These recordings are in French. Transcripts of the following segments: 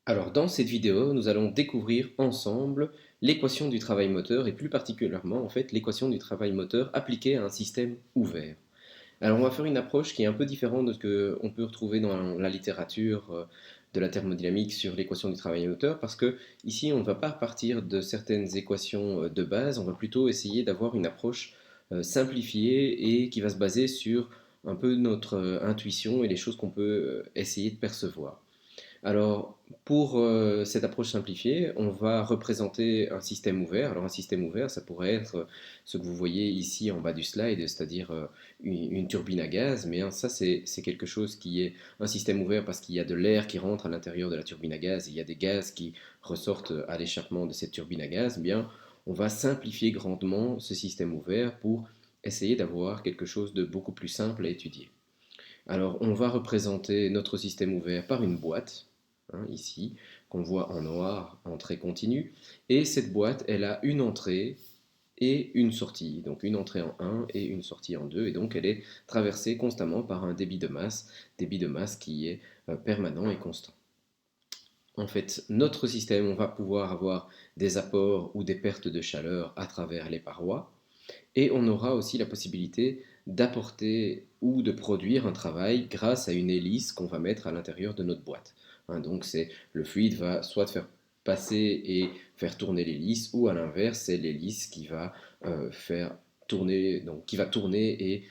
Alors dans cette vidéo, nous allons découvrir ensemble l'équation du travail moteur et plus particulièrement en fait l'équation du travail moteur appliquée à un système ouvert. Alors on va faire une approche qui est un peu différente de ce qu'on peut retrouver dans la littérature de la thermodynamique sur l'équation du travail moteur parce que ici on ne va pas partir de certaines équations de base, on va plutôt essayer d'avoir une approche simplifiée et qui va se baser sur un peu notre intuition et les choses qu'on peut essayer de percevoir. Alors, pour cette approche simplifiée, on va représenter un système ouvert. Alors, un système ouvert, ça pourrait être ce que vous voyez ici en bas du slide, c'est-à-dire une turbine à gaz. Mais hein, ça, c'est quelque chose qui est un système ouvert parce qu'il y a de l'air qui rentre à l'intérieur de la turbine à gaz et il y a des gaz qui ressortent à l'échappement de cette turbine à gaz. Eh bien, on va simplifier grandement ce système ouvert pour essayer d'avoir quelque chose de beaucoup plus simple à étudier. Alors, on va représenter notre système ouvert par une boîte, hein, ici, qu'on voit en noir, entrée continue. Et cette boîte, elle a une entrée et une sortie. Donc une entrée en 1 et une sortie en 2. Et donc elle est traversée constamment par un débit de masse qui est permanent et constant. En fait, notre système, on va pouvoir avoir des apports ou des pertes de chaleur à travers les parois. Et on aura aussi la possibilité d'apporter ou de produire un travail grâce à une hélice qu'on va mettre à l'intérieur de notre boîte. Hein, donc le fluide va soit faire passer et faire tourner l'hélice, ou à l'inverse, c'est l'hélice qui va faire tourner, donc qui va tourner et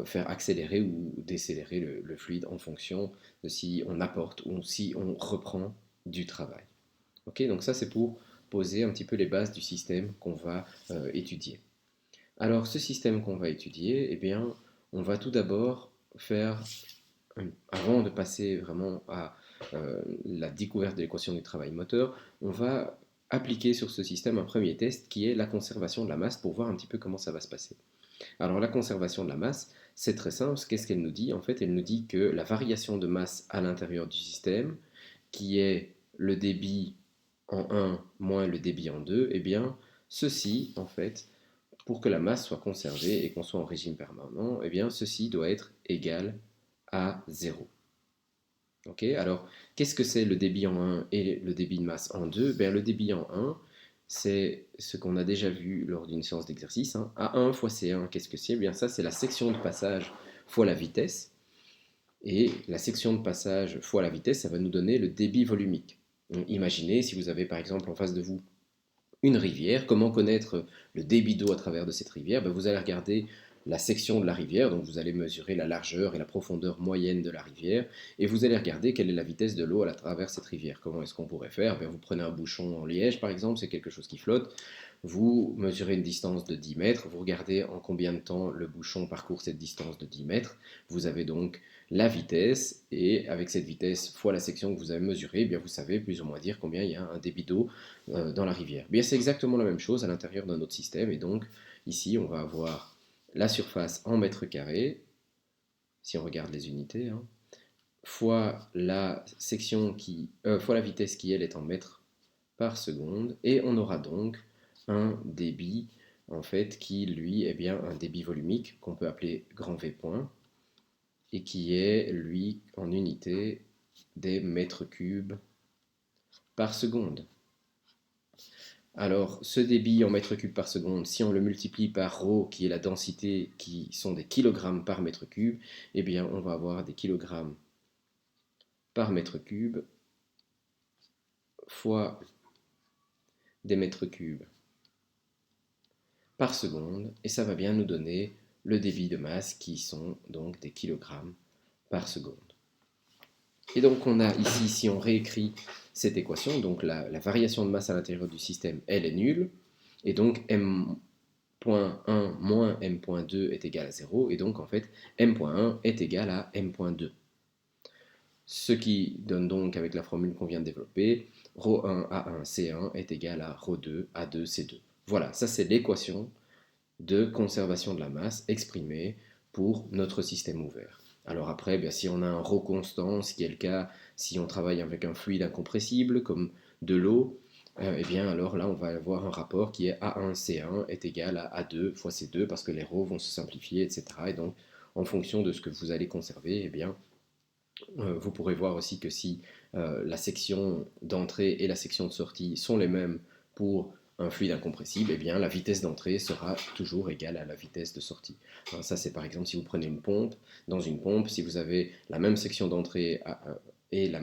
faire accélérer ou décélérer le fluide en fonction de si on apporte ou si on reprend du travail. Ok, donc ça c'est pour poser un petit peu les bases du système qu'on va étudier. Alors, ce système qu'on va étudier, eh bien, on va tout d'abord faire, avant de passer vraiment à la découverte de l'équation du travail moteur, on va appliquer sur ce système un premier test qui est la conservation de la masse pour voir un petit peu comment ça va se passer. Alors, la conservation de la masse, c'est très simple. Qu'est-ce qu'elle nous dit? En fait, elle nous dit que la variation de masse à l'intérieur du système, qui est le débit en 1 moins le débit en 2, eh bien, ceci, en fait, pour que la masse soit conservée et qu'on soit en régime permanent, eh bien, ceci doit être égal à 0. Ok, alors, qu'est-ce que c'est le débit en 1 et le débit de masse en 2? Le débit en 1, c'est ce qu'on a déjà vu lors d'une séance d'exercice. Hein. A1 fois C1, qu'est-ce que c'est? Ça, c'est la section de passage fois la vitesse. Et la section de passage fois la vitesse, ça va nous donner le débit volumique. Donc, imaginez si vous avez par exemple en face de vous une rivière. Comment connaître le débit d'eau à travers de cette rivière? Vous allez regarder la section de la rivière, donc vous allez mesurer la largeur et la profondeur moyenne de la rivière, et vous allez regarder quelle est la vitesse de l'eau à travers cette rivière. Comment est-ce qu'on pourrait faire? Vous prenez un bouchon en liège par exemple, c'est quelque chose qui flotte, vous mesurez une distance de 10 mètres, vous regardez en combien de temps le bouchon parcourt cette distance de 10 mètres, vous avez donc la vitesse, et avec cette vitesse fois la section que vous avez mesurée, vous savez plus ou moins dire combien il y a un débit d'eau dans la rivière. C'est exactement la même chose à l'intérieur d'un autre système, et donc ici on va avoir la surface en mètres carrés, si on regarde les unités, hein, fois la section fois la vitesse qui elle est en mètres par seconde, et on aura donc un débit en fait qui lui est bien un débit volumique qu'on peut appeler grand V point et qui est lui en unité des mètres cubes par seconde. Alors, ce débit en mètres cubes par seconde, si on le multiplie par ρ, qui est la densité, qui sont des kilogrammes par mètre cube, on va avoir des kilogrammes par mètre cube fois des mètres cubes par seconde, et ça va bien nous donner le débit de masse, qui sont donc des kilogrammes par seconde. Et donc, on a ici, si on réécrit cette équation, donc la variation de masse à l'intérieur du système, elle est nulle, et donc m.1 moins m.2 est égal à 0, et donc en fait m.1 est égal à m.2. Ce qui donne donc, avec la formule qu'on vient de développer, ρ1 A1 C1 est égal à ρ2 A2 C2. Voilà, ça c'est l'équation de conservation de la masse exprimée pour notre système ouvert. Alors après, si on a un ρ constant, ce qui est le cas si on travaille avec un fluide incompressible comme de l'eau, alors là on va avoir un rapport qui est A1C1 est égal à A2 fois C2 parce que les ρ vont se simplifier, etc. Et donc en fonction de ce que vous allez conserver, Vous pourrez voir aussi que si la section d'entrée et la section de sortie sont les mêmes pour un fluide incompressible, eh bien la vitesse d'entrée sera toujours égale à la vitesse de sortie. Alors ça, c'est par exemple si vous prenez une pompe. Dans une pompe, si vous avez la même section d'entrée et la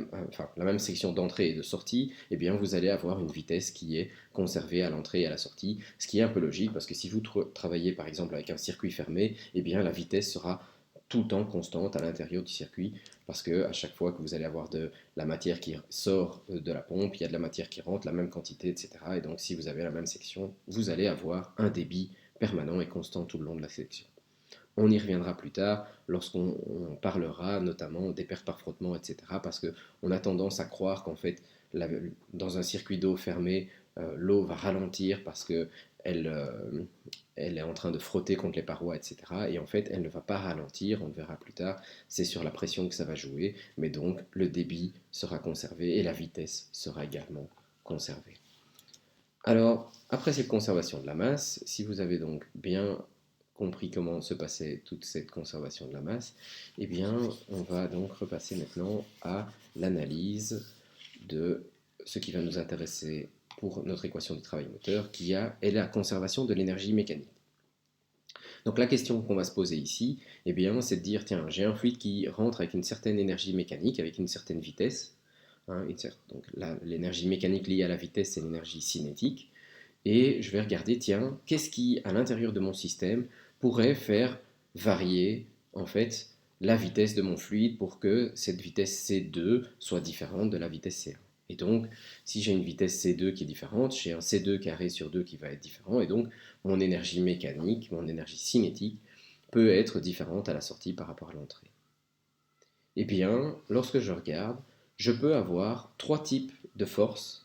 même section d'entrée et de sortie, eh bien vous allez avoir une vitesse qui est conservée à l'entrée et à la sortie, ce qui est un peu logique parce que si vous travaillez par exemple avec un circuit fermé, eh bien la vitesse sera tout le temps constante à l'intérieur du circuit parce que à chaque fois que vous allez avoir de la matière qui sort de la pompe, il y a de la matière qui rentre, la même quantité, etc. Et donc si vous avez la même section, vous allez avoir un débit permanent et constant tout le long de la section. On y reviendra plus tard lorsqu'on parlera notamment des pertes par frottement, etc. Parce qu'on a tendance à croire qu'en fait, dans un circuit d'eau fermé, l'eau va ralentir parce que elle est en train de frotter contre les parois, etc. Et en fait, elle ne va pas ralentir, on le verra plus tard, c'est sur la pression que ça va jouer, mais donc le débit sera conservé et la vitesse sera également conservée. Alors, après cette conservation de la masse, si vous avez donc bien compris comment se passait toute cette conservation de la masse, eh bien, on va donc repasser maintenant à l'analyse de ce qui va nous intéresser pour notre équation du travail moteur, est la conservation de l'énergie mécanique. Donc la question qu'on va se poser ici, eh bien, c'est de dire, tiens, j'ai un fluide qui rentre avec une certaine énergie mécanique, avec une certaine vitesse. Hein, donc l'énergie mécanique liée à la vitesse, c'est l'énergie cinétique. Et je vais regarder, tiens, qu'est-ce qui, à l'intérieur de mon système, pourrait faire varier, en fait, la vitesse de mon fluide pour que cette vitesse C2 soit différente de la vitesse C1. Et donc, si j'ai une vitesse C2 qui est différente, j'ai un C2 carré sur 2 qui va être différent, et donc mon énergie mécanique, mon énergie cinétique, peut être différente à la sortie par rapport à l'entrée. Eh bien, lorsque je regarde, je peux avoir trois types de forces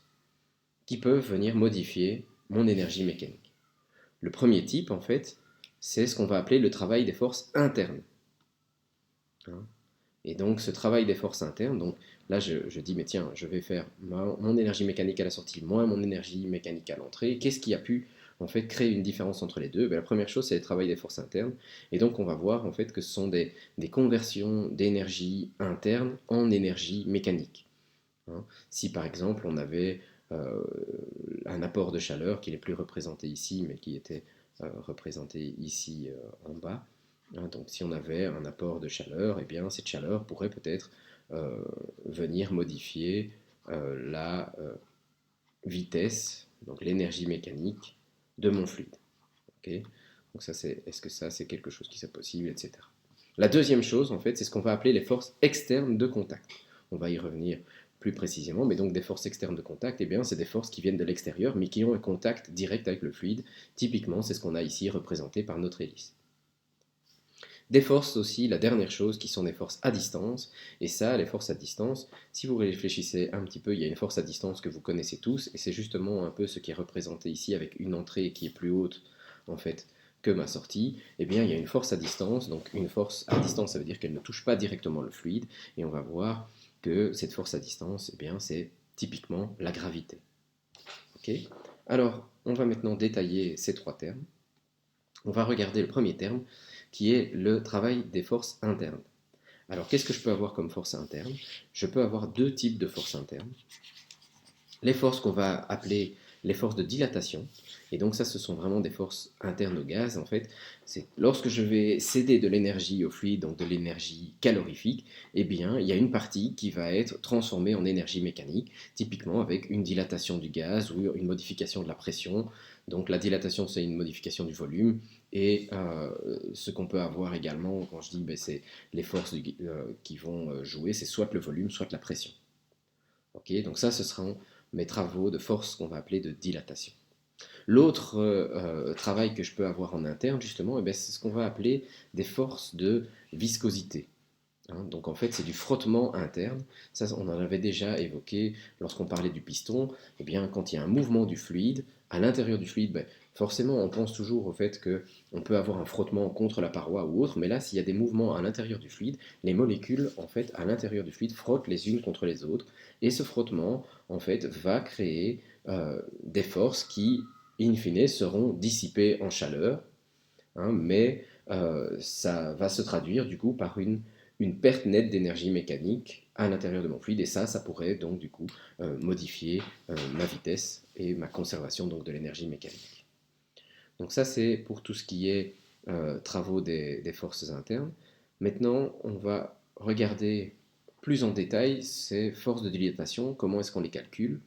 qui peuvent venir modifier mon énergie mécanique. Le premier type, en fait, c'est ce qu'on va appeler le travail des forces internes. Hein. Et donc, ce travail des forces internes, donc là, je dis, mais tiens, je vais faire mon énergie mécanique à la sortie moins mon énergie mécanique à l'entrée. Qu'est-ce qui a pu, en fait, créer une différence entre les deux? La première chose, c'est le travail des forces internes. Et donc, on va voir, en fait, que ce sont des conversions d'énergie interne en énergie mécanique. Hein. Si, par exemple, on avait euh, un apport de chaleur qui n'est plus représenté ici, mais qui était représenté ici en bas. Hein, donc si on avait un apport de chaleur, eh bien cette chaleur pourrait peut-être venir modifier la vitesse, donc l'énergie mécanique de mon fluide. Okay, donc ça c'est, est-ce que ça c'est quelque chose qui est possible, etc. La deuxième chose, en fait, c'est ce qu'on va appeler les forces externes de contact. On va y revenir plus précisément, mais donc des forces externes de contact, eh bien, c'est des forces qui viennent de l'extérieur, mais qui ont un contact direct avec le fluide. Typiquement, c'est ce qu'on a ici représenté par notre hélice. Des forces aussi, la dernière chose, qui sont des forces à distance. Et ça, les forces à distance, si vous réfléchissez un petit peu, il y a une force à distance que vous connaissez tous, et c'est justement un peu ce qui est représenté ici avec une entrée qui est plus haute, en fait, que ma sortie. Eh bien, il y a une force à distance. Donc, une force à distance, ça veut dire qu'elle ne touche pas directement le fluide. Et on va voir que cette force à distance, eh bien, c'est typiquement la gravité. Ok. Alors, on va maintenant détailler ces trois termes. On va regarder le premier terme, qui est le travail des forces internes. Alors, qu'est-ce que je peux avoir comme force interne? Je peux avoir deux types de forces internes. Les forces qu'on va appeler les forces de dilatation, et donc ça, ce sont vraiment des forces internes au gaz, en fait. C'est lorsque je vais céder de l'énergie au fluide, donc de l'énergie calorifique, eh bien, il y a une partie qui va être transformée en énergie mécanique, typiquement avec une dilatation du gaz ou une modification de la pression. Donc la dilatation, c'est une modification du volume, et ce qu'on peut avoir également, quand je dis ben, c'est les forces qui vont jouer, c'est soit le volume, soit la pression. Okay, donc ça, ce seront mes travaux de force qu'on va appeler de dilatation. L'autre travail que je peux avoir en interne, justement, eh c'est ce qu'on va appeler des forces de viscosité. Hein, donc en fait, c'est du frottement interne. Ça, on en avait déjà évoqué lorsqu'on parlait du piston. Eh bien, quand il y a un mouvement du fluide, à l'intérieur du fluide, ben, forcément, on pense toujours au fait qu'on peut avoir un frottement contre la paroi ou autre, mais là, s'il y a des mouvements à l'intérieur du fluide, les molécules, en fait, à l'intérieur du fluide, frottent les unes contre les autres, et ce frottement, en fait, va créer des forces qui, in fine, seront dissipées en chaleur, hein, mais ça va se traduire, du coup, par une une perte nette d'énergie mécanique à l'intérieur de mon fluide, et ça pourrait donc du coup modifier ma vitesse et ma conservation donc de l'énergie mécanique. Donc ça c'est pour tout ce qui est travaux des forces internes. Maintenant on va regarder plus en détail ces forces de dilatation, comment est-ce qu'on les calcule.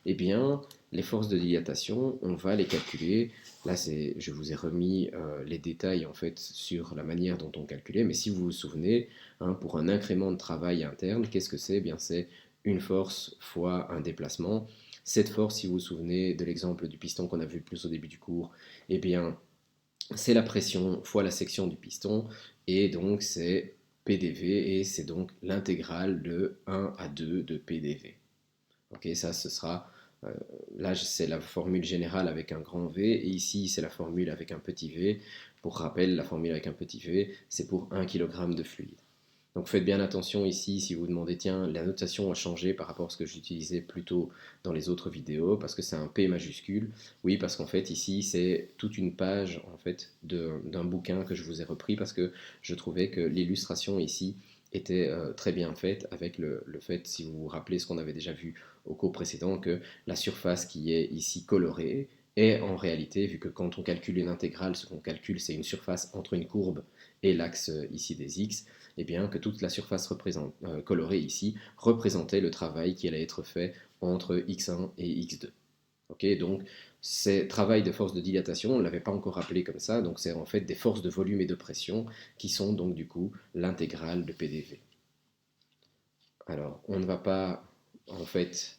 Eh bien, les forces de dilatation, on va les calculer. Là, je vous ai remis les détails en fait sur la manière dont on calculait. Mais si vous vous souvenez, hein, pour un incrément de travail interne, qu'est-ce que c'est? Eh bien, c'est une force fois un déplacement. Cette force, si vous vous souvenez de l'exemple du piston qu'on a vu plus au début du cours, eh bien, c'est la pression fois la section du piston. Et donc, c'est PDV et c'est donc l'intégrale de 1 à 2 de PDV. Ok, ça, ce sera là, c'est la formule générale avec un grand V, et ici, c'est la formule avec un petit v. Pour rappel, la formule avec un petit v, c'est pour 1 kg de fluide. Donc faites bien attention ici, si vous vous demandez, tiens, la notation a changé par rapport à ce que j'utilisais plus tôt dans les autres vidéos, parce que c'est un P majuscule. Oui, parce qu'en fait, ici, c'est toute une page en fait, d'un bouquin que je vous ai repris, parce que je trouvais que l'illustration ici était très bien faite, avec le fait, si vous vous rappelez ce qu'on avait déjà vu au cours précédent, que la surface qui est ici colorée est en réalité, vu que quand on calcule une intégrale, ce qu'on calcule, c'est une surface entre une courbe et l'axe ici des x, et bien que toute la surface colorée ici représentait le travail qui allait être fait entre x1 et x2. Okay, donc, ces travail de force de dilatation, on ne l'avait pas encore appelé comme ça, donc c'est en fait des forces de volume et de pression qui sont donc du coup l'intégrale de PDV. Alors, on ne va pas en fait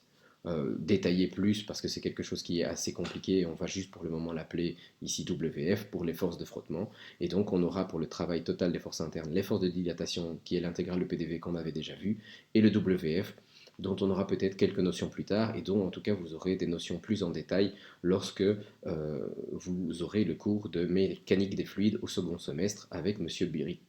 détailler plus parce que c'est quelque chose qui est assez compliqué. On va juste pour le moment l'appeler ici WF pour les forces de frottement. Et donc, on aura pour le travail total des forces internes les forces de dilatation qui est l'intégrale de PDV qu'on avait déjà vu et le WF dont on aura peut-être quelques notions plus tard et dont en tout cas vous aurez des notions plus en détail lorsque vous aurez le cours de mécanique des fluides au second semestre avec Monsieur Birit.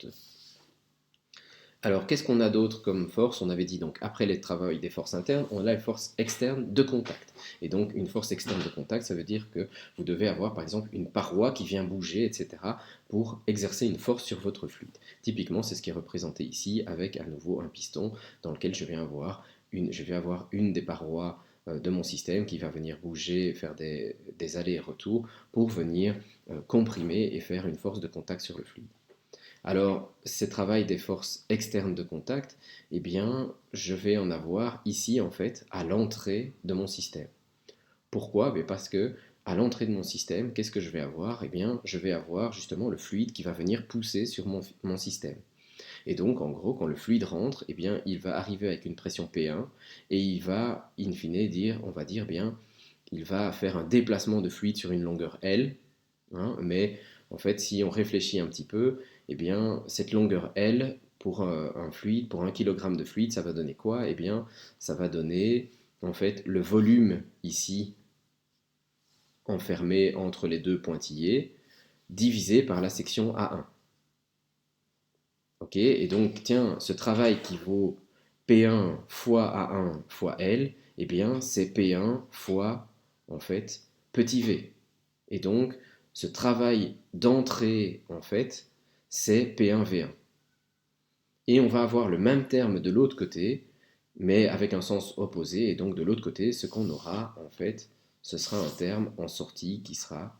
Alors, qu'est-ce qu'on a d'autre comme force? On avait dit donc, après les travaux des forces internes, on a les forces externes de contact. Et donc, une force externe de contact, ça veut dire que vous devez avoir, par exemple, une paroi qui vient bouger, etc., pour exercer une force sur votre fluide. Typiquement, c'est ce qui est représenté ici, avec à nouveau un piston dans lequel je vais avoir une des parois de mon système qui va venir bouger, faire des allers et retours pour venir comprimer et faire une force de contact sur le fluide. Alors, ces travail des forces externes de contact, eh bien, je vais en avoir ici, en fait, à l'entrée de mon système. Pourquoi? Parce que à l'entrée de mon système, qu'est-ce que je vais avoir? Eh bien, je vais avoir justement le fluide qui va venir pousser sur mon système. Et donc, en gros, quand le fluide rentre, eh bien, il va arriver avec une pression P1 et il va, in fine, on va dire, bien, il va faire un déplacement de fluide sur une longueur L, hein, mais en fait, si on réfléchit un petit peu, eh bien, cette longueur L, pour un fluide, pour 1 kg de fluide, ça va donner quoi? Eh bien, ça va donner, en fait, le volume ici, enfermé entre les deux pointillés, divisé par la section A1. Ok, et donc, tiens, ce travail qui vaut P1 fois A1 fois L, eh bien, c'est P1 fois, en fait, petit v. Et donc, ce travail d'entrée, en fait, c'est P1V1. Et on va avoir le même terme de l'autre côté, mais avec un sens opposé. Et donc, de l'autre côté, ce qu'on aura, en fait, ce sera un terme en sortie qui sera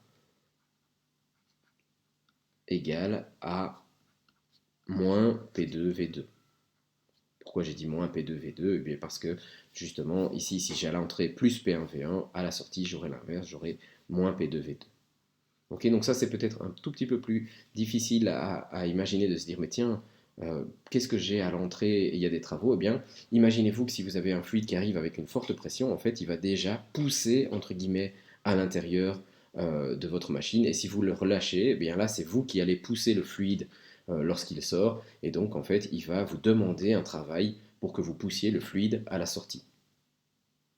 égal à moins P2V2. Pourquoi j'ai dit moins P2V2? Eh bien parce que, justement, ici, si j'ai à l'entrée plus P1V1, à la sortie, j'aurai l'inverse, j'aurai moins P2V2. Ok, donc ça c'est peut-être un tout petit peu plus difficile à imaginer de se dire mais tiens, qu'est-ce que j'ai à l'entrée et il y a des travaux? Eh bien, imaginez-vous que si vous avez un fluide qui arrive avec une forte pression, en fait il va déjà pousser entre guillemets à l'intérieur de votre machine et si vous le relâchez, eh bien là c'est vous qui allez pousser le fluide lorsqu'il sort et donc en fait il va vous demander un travail pour que vous poussiez le fluide à la sortie.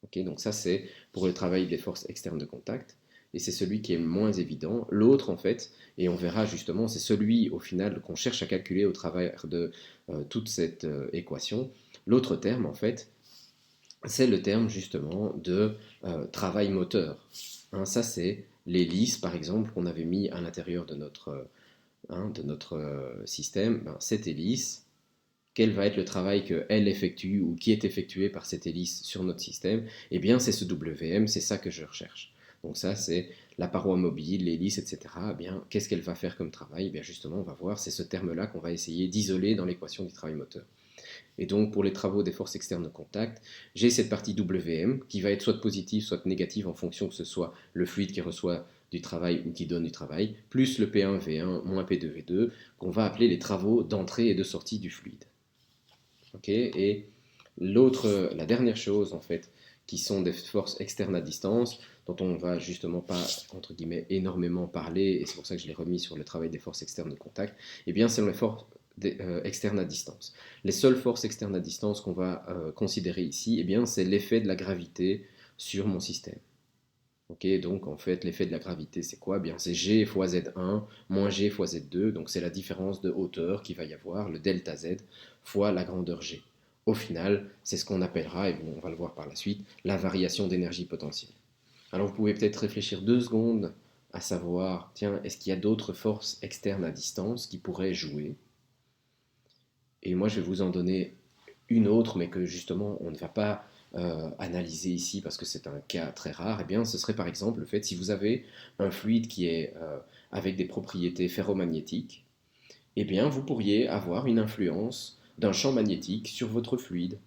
Ok, donc ça c'est pour le travail des forces externes de contact et c'est celui qui est moins évident. L'autre, en fait, et on verra justement, c'est celui au final qu'on cherche à calculer au travers de toute cette équation. L'autre terme, en fait, c'est le terme justement de travail moteur. Hein, ça, c'est l'hélice, par exemple, qu'on avait mis à l'intérieur de notre système. Ben, cette hélice, quel va être le travail qu'elle effectue ou qui est effectué par cette hélice sur notre système, eh bien c'est ce WM, c'est ça que je recherche. Donc ça c'est la paroi mobile, l'hélice, etc. Eh bien, qu'est-ce qu'elle va faire comme travail? Eh bien justement, on va voir, c'est ce terme-là qu'on va essayer d'isoler dans l'équation du travail moteur. Et donc pour les travaux des forces externes de contact, j'ai cette partie WM qui va être soit positive, soit négative en fonction que ce soit le fluide qui reçoit du travail ou qui donne du travail, plus le P1V1 moins P2V2, qu'on va appeler les travaux d'entrée et de sortie du fluide. Okay, et la dernière chose en fait, qui sont des forces externes à distance, dont on ne va justement pas, entre guillemets, énormément parler, et c'est pour ça que je l'ai remis sur le travail des forces externes de contact, et bien c'est les forces externes à distance. Les seules forces externes à distance qu'on va considérer ici, eh bien c'est l'effet de la gravité sur mon système. Okay, donc en fait, l'effet de la gravité, c'est quoi? Bien, c'est G fois Z1 moins G fois Z2, donc c'est la différence de hauteur qu'il va y avoir, le delta Z, fois la grandeur G. Au final, c'est ce qu'on appellera, et on va le voir par la suite, la variation d'énergie potentielle. Alors vous pouvez peut-être réfléchir 2 secondes à savoir, tiens, est-ce qu'il y a d'autres forces externes à distance qui pourraient jouer? Et moi, je vais vous en donner une autre, mais que justement, on ne va pas analyser ici parce que c'est un cas très rare. Eh bien, ce serait par exemple le fait, si vous avez un fluide qui est avec des propriétés ferromagnétiques, eh bien, vous pourriez avoir une influence d'un champ magnétique sur votre fluide.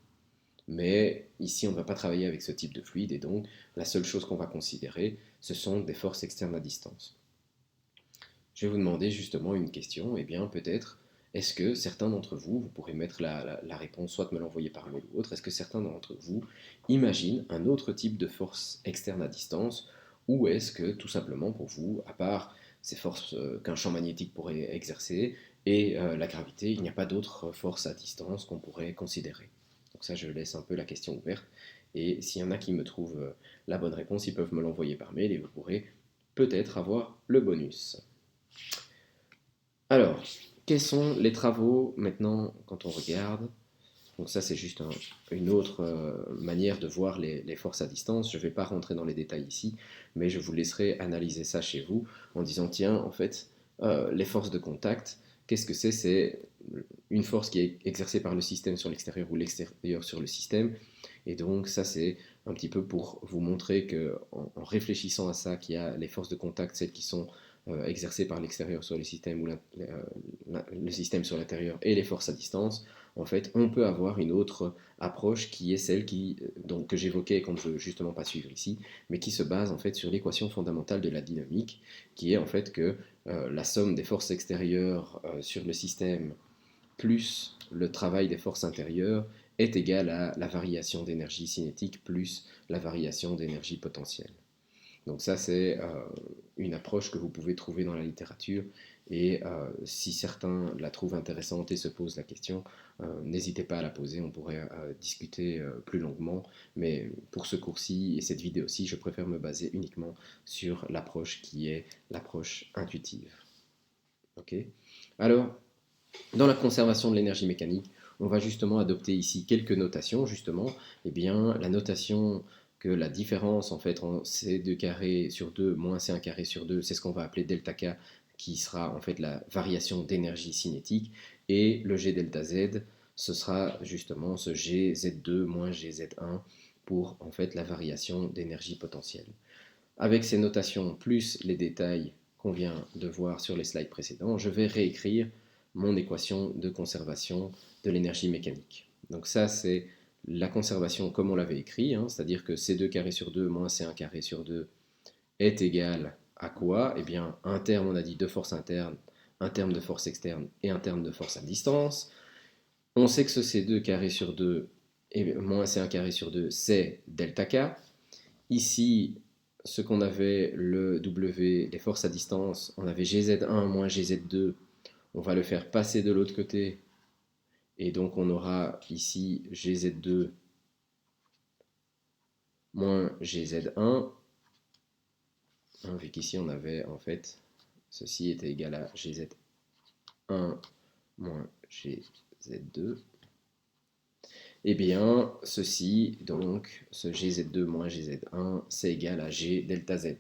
Mais ici, on ne va pas travailler avec ce type de fluide, et donc la seule chose qu'on va considérer, ce sont des forces externes à distance. Je vais vous demander justement une question, et bien peut-être, est-ce que certains d'entre vous, vous pourrez mettre la réponse, soit me l'envoyer par mail ou autre, est-ce que certains d'entre vous imaginent un autre type de force externe à distance, ou est-ce que tout simplement pour vous, à part ces forces qu'un champ magnétique pourrait exercer et la gravité, il n'y a pas d'autres forces à distance qu'on pourrait considérer? Donc ça, je laisse un peu la question ouverte, et s'il y en a qui me trouvent la bonne réponse, ils peuvent me l'envoyer par mail et vous pourrez peut-être avoir le bonus. Alors, quels sont les travaux maintenant quand on regarde? Donc ça c'est juste une autre manière de voir les forces à distance. Je ne vais pas rentrer dans les détails ici, mais je vous laisserai analyser ça chez vous en disant tiens, en fait, les forces de contact, qu'est-ce que c'est? C'est une force qui est exercée par le système sur l'extérieur ou l'extérieur sur le système. Et donc ça c'est un petit peu pour vous montrer que en réfléchissant à ça, qu'il y a les forces de contact, celles qui sont exercées par l'extérieur sur le système ou le système sur l'intérieur et les forces à distance, en fait, on peut avoir une autre approche qui est celle donc, que j'évoquais et qu'on ne veut justement pas suivre ici, mais qui se base en fait sur l'équation fondamentale de la dynamique, qui est en fait que la somme des forces extérieures sur le système plus le travail des forces intérieures est égal à la variation d'énergie cinétique plus la variation d'énergie potentielle. Donc ça, c'est une approche que vous pouvez trouver dans la littérature, et si certains la trouvent intéressante et se posent la question, n'hésitez pas à la poser, on pourrait discuter plus longuement, mais pour ce cours-ci et cette vidéo-ci, je préfère me baser uniquement sur l'approche qui est l'approche intuitive. Okay. Alors, dans la conservation de l'énergie mécanique, on va justement adopter ici quelques notations, justement. Eh bien, la notation que la différence en fait en C2 carré sur 2 moins C1 carré sur 2, c'est ce qu'on va appeler delta K, qui sera en fait la variation d'énergie cinétique, et le G delta Z, ce sera justement ce GZ2 moins GZ1 pour en fait la variation d'énergie potentielle. Avec ces notations plus les détails qu'on vient de voir sur les slides précédents, je vais réécrire mon équation de conservation de l'énergie mécanique. Donc ça, c'est la conservation comme on l'avait écrit, hein, c'est-à-dire que C2 carré sur 2 moins C1 carré sur 2 est égal à quoi? Eh bien, un terme, on a dit, de force interne, un terme de force externe et un terme de force à distance. On sait que ce C2 carré sur 2 et moins C1 carré sur 2, c'est delta K. Ici, ce qu'on avait, le W, les forces à distance, on avait GZ1 moins GZ2, on va le faire passer de l'autre côté, et donc on aura ici GZ2 moins GZ1, hein, vu qu'ici on avait en fait, ceci était égal à GZ1 moins GZ2, et bien ceci, donc ce GZ2 moins GZ1, c'est égal à G delta Z.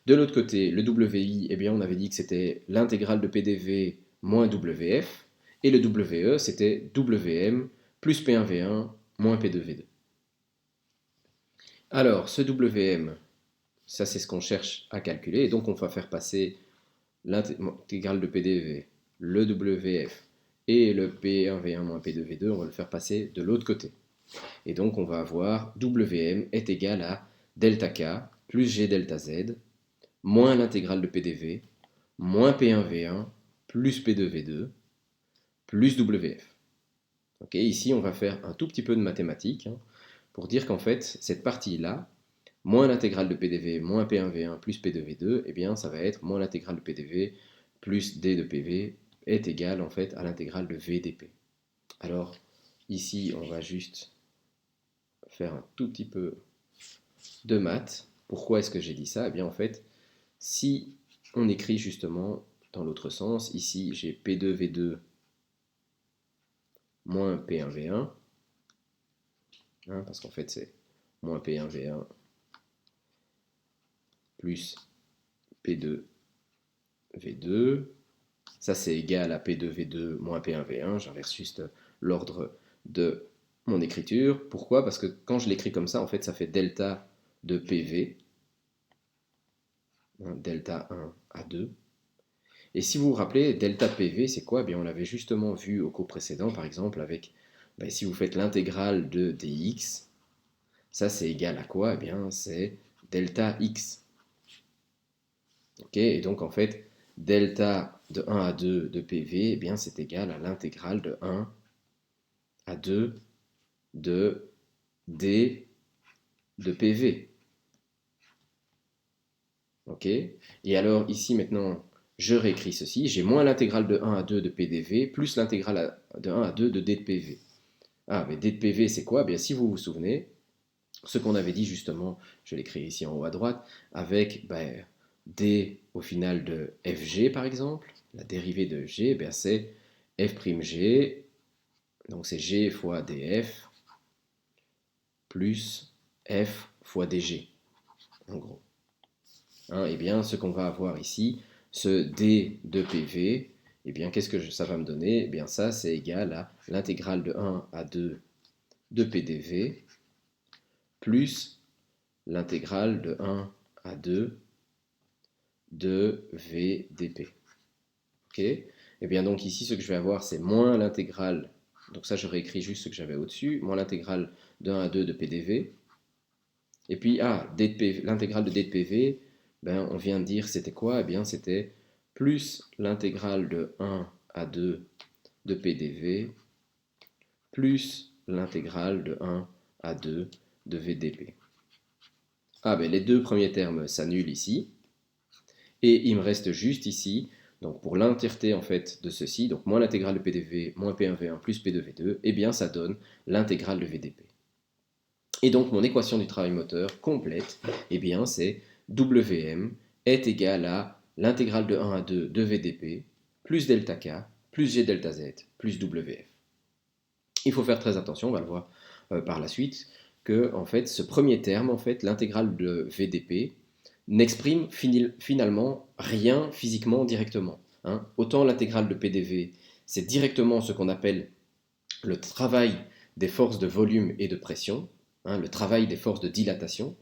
De l'autre côté, le WI, eh bien, on avait dit que c'était l'intégrale de PDV moins WF. Et le WE, c'était WM plus P1V1 moins P2V2. Alors, ce WM, ça c'est ce qu'on cherche à calculer, et donc on va faire passer l'intégrale de PDV, le WF et le P1V1 moins P2V2, on va le faire passer de l'autre côté. Et donc on va avoir WM est égal à delta K plus G delta Z moins l'intégrale de PDV moins P1V1 plus P2V2 plus WF. Okay, ici on va faire un tout petit peu de mathématiques pour dire qu'en fait cette partie-là, moins l'intégrale de PDV moins P1V1 plus P2V2, eh bien ça va être moins l'intégrale de PDV plus D de PV est égal en fait à l'intégrale de VdP. Alors ici on va juste faire un tout petit peu de maths. Pourquoi est-ce que j'ai dit ça? Eh bien en fait, si on écrit justement dans l'autre sens, ici j'ai P2V2 moins P1V1, parce qu'en fait c'est moins P1V1 plus P2V2, ça c'est égal à P2V2 moins P1V1, j'inverse juste l'ordre de mon écriture. Pourquoi? Parce que quand je l'écris comme ça, en fait ça fait delta de PV, delta 1 à 2. Et si vous vous rappelez, delta PV, c'est quoi? Eh bien, on l'avait justement vu au cours précédent, par exemple, avec, si vous faites l'intégrale de dx, ça c'est égal à quoi? Eh bien, c'est delta x. Ok, et donc en fait, delta de 1 à 2 de PV, eh bien, c'est égal à l'intégrale de 1 à 2 de d de PV. Ok, et alors ici maintenant, je réécris ceci, j'ai moins l'intégrale de 1 à 2 de PDV plus l'intégrale de 1 à 2 de d de PV. Ah, mais d de PV, c'est quoi? Bien, si vous vous souvenez, ce qu'on avait dit justement, je l'écris ici en haut à droite, avec d au final de fg par exemple, la dérivée de g, c'est f'g, donc c'est g fois df, plus f fois dg, en gros. Et bien, ce qu'on va avoir ici, ce d de pv, et bien, qu'est-ce que ça va me donner? Eh bien, ça, c'est égal à l'intégrale de 1 à 2 de pdv, plus l'intégrale de 1 à 2 de VdP. Ok. Et bien donc ici, ce que je vais avoir, c'est moins l'intégrale, donc ça je réécris juste ce que j'avais au-dessus, moins l'intégrale de 1 à 2 de PDV. Et puis, l'intégrale de d de PV, on vient de dire c'était quoi? Eh bien c'était plus l'intégrale de 1 à 2 de PDV, plus l'intégrale de 1 à 2 de VdP. Les deux premiers termes s'annulent ici. Et il me reste juste ici, donc pour l'entièreté en fait de ceci, donc moins l'intégrale de PDV moins P1V1 plus P2V2, eh bien ça donne l'intégrale de VdP. Et donc mon équation du travail moteur complète, eh bien c'est Wm est égal à l'intégrale de 1 à 2 de VdP plus delta K plus G delta Z plus Wf. Il faut faire très attention, on va le voir par la suite, que en fait ce premier terme, en fait l'intégrale de VdP, n'exprime finalement rien physiquement directement. Autant l'intégrale de PDV, c'est directement ce qu'on appelle le travail des forces de volume et de pression, le travail des forces de dilatation.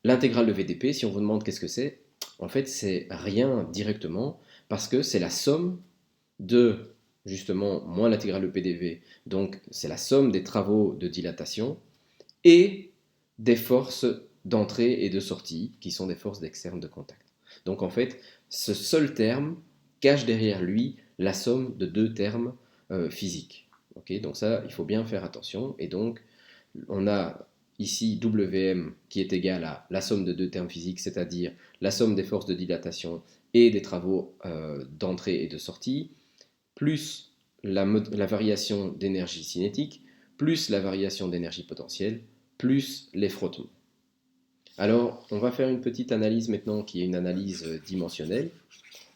L'intégrale de VdP, si on vous demande qu'est-ce que c'est, en fait c'est rien directement, parce que c'est la somme de, justement, moins l'intégrale de PDV, donc c'est la somme des travaux de dilatation, et des forces d'entrée et de sortie, qui sont des forces d'externe de contact. Donc en fait, ce seul terme cache derrière lui la somme de deux termes physiques. Okay, donc ça, il faut bien faire attention. Et donc, on a ici Wm qui est égal à la somme de deux termes physiques, c'est-à-dire la somme des forces de dilatation et des travaux d'entrée et de sortie, plus la variation d'énergie cinétique, plus la variation d'énergie potentielle, plus les frottements. Alors, on va faire une petite analyse maintenant qui est une analyse dimensionnelle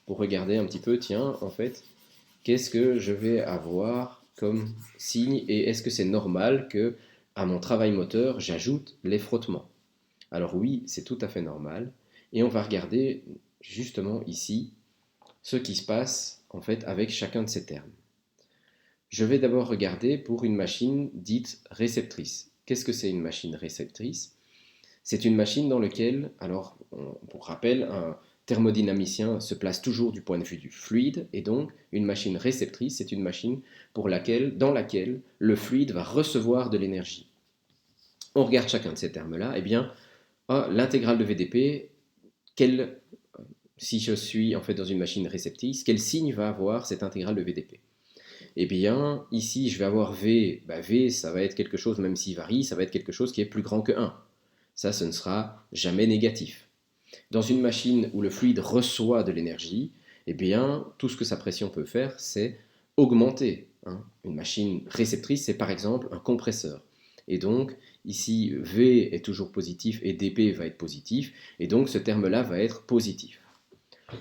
pour regarder un petit peu, tiens, en fait, qu'est-ce que je vais avoir comme signe et est-ce que c'est normal que à mon travail moteur, j'ajoute les frottements? Alors oui, c'est tout à fait normal et on va regarder justement ici ce qui se passe en fait avec chacun de ces termes. Je vais d'abord regarder pour une machine dite réceptrice. Qu'est-ce que c'est une machine réceptrice? C'est une machine dans laquelle, alors pour rappel, un thermodynamicien se place toujours du point de vue du fluide, et donc une machine réceptrice, c'est une machine dans laquelle le fluide va recevoir de l'énergie. On regarde chacun de ces termes-là, eh bien, l'intégrale de VDP, si je suis en fait dans une machine réceptrice, quel signe va avoir cette intégrale de VDP? Eh bien, ici, je vais avoir V. V, ça va être quelque chose, même s'il varie, ça va être quelque chose qui est plus grand que 1. Ça, ce ne sera jamais négatif. Dans une machine où le fluide reçoit de l'énergie, eh bien, tout ce que sa pression peut faire, c'est augmenter. Une machine réceptrice, c'est par exemple un compresseur. Et donc, ici, V est toujours positif et dP va être positif, et donc ce terme-là va être positif.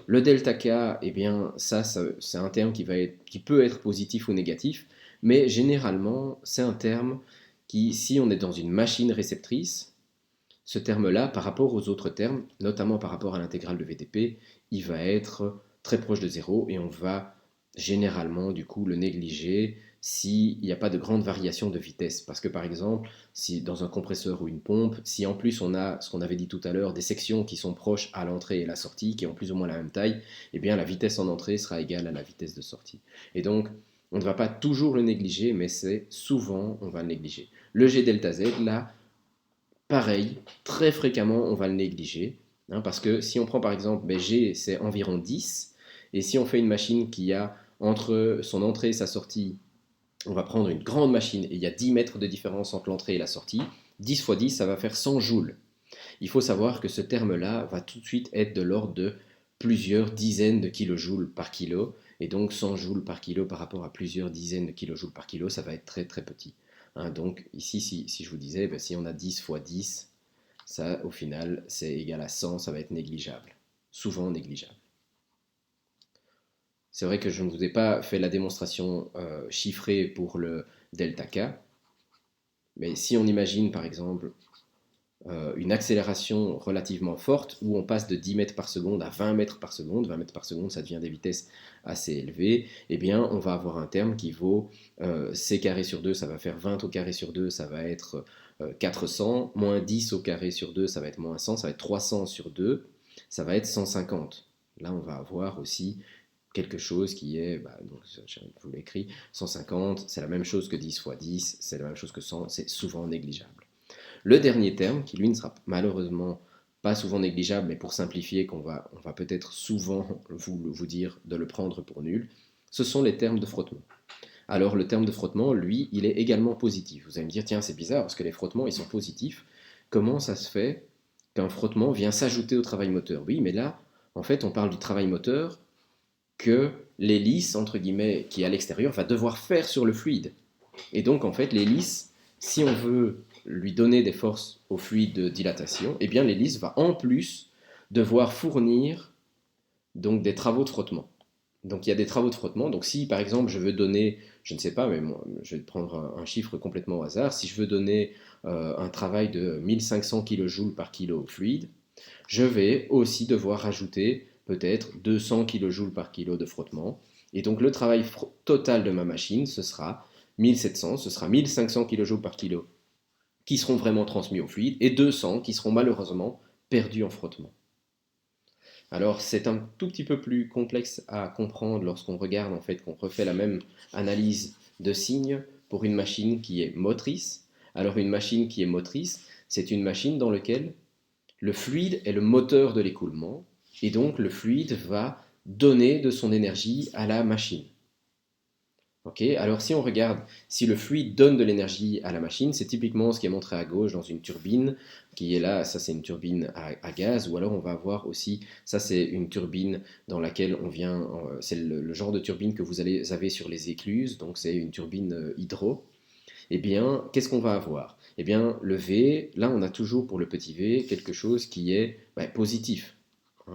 Le delta K, eh bien, c'est un terme qui peut être positif ou négatif, mais généralement, c'est un terme qui, si on est dans une machine réceptrice, ce terme-là, par rapport aux autres termes, notamment par rapport à l'intégrale de VDP, il va être très proche de zéro et on va généralement du coup le négliger s'il n'y a pas de grande variation de vitesse. Parce que par exemple, si dans un compresseur ou une pompe, si en plus on a ce qu'on avait dit tout à l'heure, des sections qui sont proches à l'entrée et la sortie, qui ont plus ou moins la même taille, eh bien la vitesse en entrée sera égale à la vitesse de sortie. Et donc, on ne va pas toujours le négliger, mais c'est souvent on va le négliger. Le G delta Z, là, pareil, très fréquemment, on va le négliger. Parce que si on prend par exemple, G, c'est environ 10. Et si on fait une machine qui a entre son entrée et sa sortie, on va prendre une grande machine et il y a 10 mètres de différence entre l'entrée et la sortie. 10 fois 10, ça va faire 100 joules. Il faut savoir que ce terme-là va tout de suite être de l'ordre de plusieurs dizaines de kilojoules par kilo. Et donc 100 joules par kilo par rapport à plusieurs dizaines de kilojoules par kilo, ça va être très très petit. Donc ici, si je vous disais, si on a 10 fois 10, ça au final c'est égal à 100, ça va être négligeable. Souvent négligeable. C'est vrai que je ne vous ai pas fait la démonstration chiffrée pour le delta K, mais si on imagine par exemple une accélération relativement forte où on passe de 10 mètres par seconde à 20 mètres par seconde, 20 mètres par seconde ça devient des vitesses assez élevées, eh bien on va avoir un terme qui vaut c carré sur 2, ça va faire 20 au carré sur 2, ça va être 400, moins 10 au carré sur 2, ça va être moins 100, ça va être 300 sur 2, ça va être 150. Là on va avoir aussi quelque chose qui est, donc, je vous l'ai écrit, 150, c'est la même chose que 10 fois 10, c'est la même chose que 100, c'est souvent négligeable. Le dernier terme, qui lui ne sera malheureusement pas souvent négligeable, mais pour simplifier, on va peut-être souvent vous dire de le prendre pour nul, ce sont les termes de frottement. Alors le terme de frottement, lui, il est également positif. Vous allez me dire, tiens, c'est bizarre, parce que les frottements, ils sont positifs. Comment ça se fait qu'un frottement vient s'ajouter au travail moteur? Oui, mais là, en fait, on parle du travail moteur que l'hélice, entre guillemets, qui est à l'extérieur, va devoir faire sur le fluide. Et donc, en fait, l'hélice, si on veut lui donner des forces au fluide de dilatation, eh bien l'hélice va en plus devoir fournir donc des travaux de frottement. Donc il y a des travaux de frottement. Donc si par exemple je veux donner, je ne sais pas, mais moi, je vais prendre un chiffre complètement au hasard, si je veux donner un travail de 1500 kJ par kilo au fluide, je vais aussi devoir rajouter peut-être 200 kJ par kilo de frottement. Et donc le travail total de ma machine, ce sera 1700, ce sera 1500 kJ par kilo qui seront vraiment transmis au fluide et 200 qui seront malheureusement perdus en frottement. Alors c'est un tout petit peu plus complexe à comprendre lorsqu'on regarde en fait qu'on refait la même analyse de signes pour une machine qui est motrice. Alors une machine qui est motrice, c'est une machine dans laquelle le fluide est le moteur de l'écoulement et donc le fluide va donner de son énergie à la machine. Okay, alors si on regarde, si le fluide donne de l'énergie à la machine, c'est typiquement ce qui est montré à gauche dans une turbine qui est là, ça c'est une turbine à gaz, ou alors on va avoir aussi, ça c'est une turbine dans laquelle on vient, c'est le genre de turbine que vous avez sur les écluses, donc c'est une turbine hydro. Eh bien, qu'est-ce qu'on va avoir? Eh bien, le V, là on a toujours pour le petit v quelque chose qui est positif.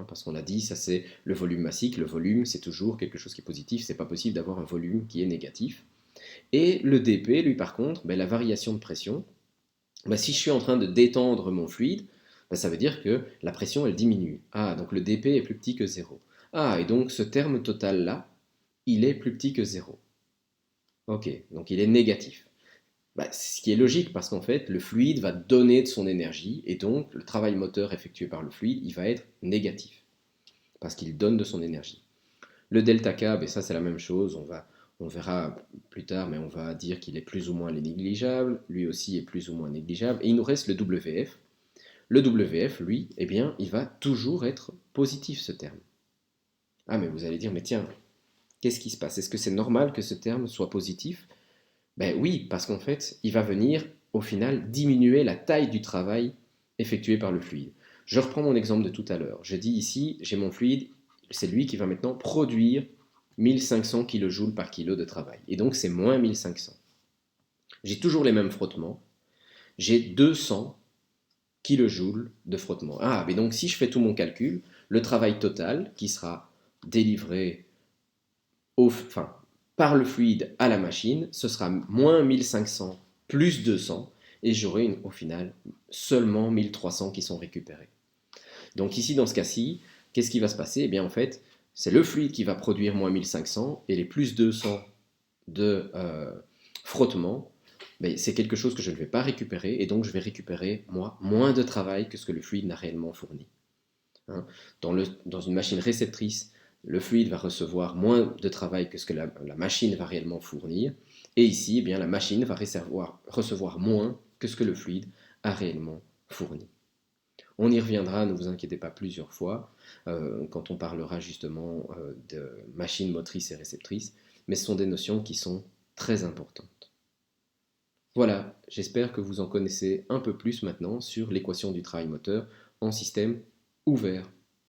Parce qu'on a dit, ça c'est le volume massique. Le volume, c'est toujours quelque chose qui est positif. C'est pas possible d'avoir un volume qui est négatif. Et le dP, lui par contre, la variation de pression, si je suis en train de détendre mon fluide, ça veut dire que la pression elle diminue. Ah, donc le dP est plus petit que 0. Ah, et donc ce terme total là, il est plus petit que 0. Ok, donc il est négatif. Bah, ce qui est logique parce qu'en fait, le fluide va donner de son énergie et donc le travail moteur effectué par le fluide, il va être négatif parce qu'il donne de son énergie. Le delta K, ben ça c'est la même chose, on verra plus tard, mais on va dire qu'il est plus ou moins négligeable, lui aussi est plus ou moins négligeable, et il nous reste le WF. Le WF, lui, eh bien, il va toujours être positif ce terme. Ah mais vous allez dire, mais tiens, qu'est-ce qui se passe? Est-ce que c'est normal que ce terme soit positif? Ben oui, parce qu'en fait, il va venir au final diminuer la taille du travail effectué par le fluide. Je reprends mon exemple de tout à l'heure. Je dis ici, j'ai mon fluide, c'est lui qui va maintenant produire 1500 kJ par kilo de travail. Et donc c'est moins 1500. J'ai toujours les mêmes frottements. J'ai 200 kilojoules de frottement. Ah, mais donc si je fais tout mon calcul, le travail total qui sera délivré enfin, par le fluide à la machine, ce sera moins 1500 plus 200 et j'aurai au final seulement 1300 qui sont récupérés. Donc ici, dans ce cas-ci, qu'est-ce qui va se passer? Eh bien, en fait, c'est le fluide qui va produire moins 1500 et les plus 200 de frottement, ben, c'est quelque chose que je ne vais pas récupérer et donc je vais récupérer, moi, moins de travail que ce que le fluide n'a réellement fourni. Hein. Dans une machine réceptrice, le fluide va recevoir moins de travail que ce que la machine va réellement fournir. Et ici, eh bien, la machine va recevoir moins que ce que le fluide a réellement fourni. On y reviendra, ne vous inquiétez pas, plusieurs fois, quand on parlera justement de machines motrices et réceptrices, mais ce sont des notions qui sont très importantes. Voilà, j'espère que vous en connaissez un peu plus maintenant sur l'équation du travail moteur en système ouvert.